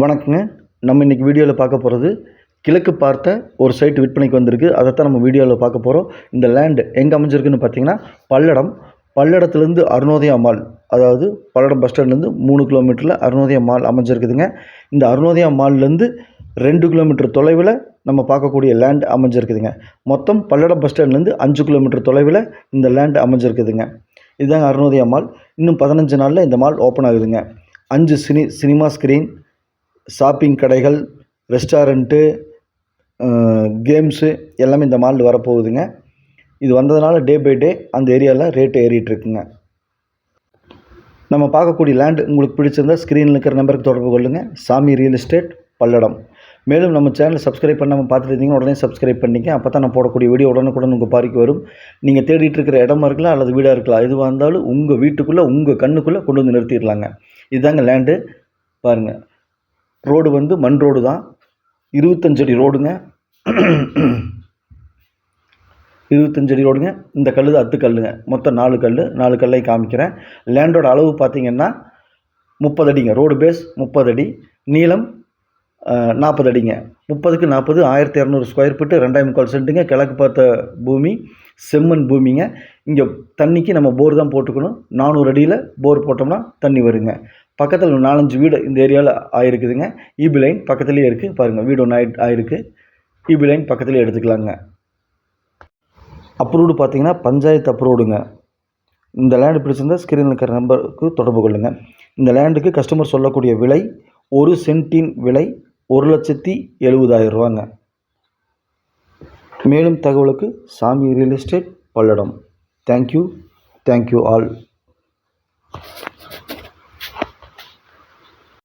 வணக்கங்க. நம்ம இன்றைக்கி வீடியோவில் பார்க்க போகிறது கிழக்கு பார்த்த ஒரு சைட் விற்பனைக்கு வந்திருக்கு. அதைத்தான் நம்ம வீடியோவில் பார்க்க போகிறோம். இந்த லேண்டு எங்கே அமைஞ்சிருக்குன்னு பார்த்தீங்கன்னா பல்லடத்துலேருந்து அருணோதயா மால், அதாவது பல்லடம் பஸ் ஸ்டாண்ட்லேருந்து 3 கிலோமீட்டரில் அருணோதயா மால் அமைஞ்சிருக்குதுங்க. இந்த அருணோதயா மால்லேருந்து 2 கிலோமீட்டர் தொலைவில் நம்ம பார்க்கக்கூடிய லேண்ட் அமைஞ்சிருக்குதுங்க. மொத்தம் பல்லடம் பஸ் ஸ்டாண்ட்லேருந்து 5 கிலோமீட்டர் தொலைவில் இந்த லேண்ட் அமைஞ்சிருக்குதுங்க. இதுதாங்க அருணோதயா மால். இன்னும் 15 நாளில் இந்த மால் ஓப்பன் ஆகுதுங்க. 5 சினிமா ஸ்க்ரீன், ஷாப்பிங் கடைகள், ரெஸ்டாரண்ட்டு, கேம்ஸு எல்லாமே இந்த மாலில் வரப்போகுதுங்க. இது வந்ததுனால டே பை டே அந்த ஏரியாவில் ரேட்டு ஏறிட்டுருக்குங்க. நம்ம பார்க்கக்கூடிய லேண்டு உங்களுக்கு பிடிச்சிருந்தால் ஸ்க்ரீனில் இருக்கிற நம்பருக்கு தொடர்பு கொள்ளுங்கள். சாமி ரியல் எஸ்டேட், பல்லடம். மேலும் நம்ம சேனலை சப்ஸ்கிரைப் பண்ணாமல் பார்த்துட்டு இருந்தீங்கன்னா உடனே சப்ஸ்கிரைப் பண்ணிங்க. அப்போ தான் நான் போடக்கூடிய வீடியோ உடனுக்குடன் உங்கள் பார்வைக்கு வரும். நீங்கள் தேடிட்டு இருக்கிற இடமா இருக்கலாம் அல்லது வீடாக இருக்கலாம், எதுவாக இருந்தாலும் உங்கள் வீட்டுக்குள்ளே உங்கள் கண்ணுக்குள்ளே கொண்டு வந்து நிறுத்திடலாங்க. இதுதாங்க லேண்டு. பாருங்கள், ரோடு வந்து மண் ரோடு தான். 25 அடி ரோடுங்க. 25 அடி ரோடுங்க. இந்த கல் தான் அத்துக்கல்லுங்க. மொத்தம் 4 கல்லையும் காமிக்கிறேன். லேண்டோட அளவு பார்த்திங்கன்னா 30 அடிங்க. ரோடு பேஸ் 30 அடி, நீளம் 40 அடிங்க. 30க்கு 40 1200 ஸ்கொயர் ஃபீட்டு, 2.25 சென்ட்டுங்க. கிழக்கு பார்த்த பூமி, செம்மண் பூமிங்க. இங்கே தண்ணிக்கு நம்ம போர் தான் போட்டுக்கணும். 400 அடியில் போர் போட்டோம்னா தண்ணி வருங்க. பக்கத்தில் 4-5 வீடு இந்த ஏரியாவில் ஆயிருக்குதுங்க. ஈபி லைன் பக்கத்துலேயே இருக்குது. பாருங்கள், வீடு ஒன்று ஆயிருக்கு. ஈபி லைன் பக்கத்துலேயே எடுத்துக்கலாங்க. அப்ரூவ்டு பார்த்தீங்கன்னா பஞ்சாயத்து அப்ரூவ்டுங்க. இந்த லேண்டு பிடிச்சிருந்தால் ஸ்க்ரீனில் இருக்கிற நம்பருக்கு தொடர்பு கொள்ளுங்கள். இந்த லேண்டுக்கு கஸ்டமர் சொல்லக்கூடிய விலை, 1 சென்ட்டின் விலை 1,70,70,000 ரூபாங்க. மேலும் தகவலுக்கு சாமி real estate, Palladam. Thank you all.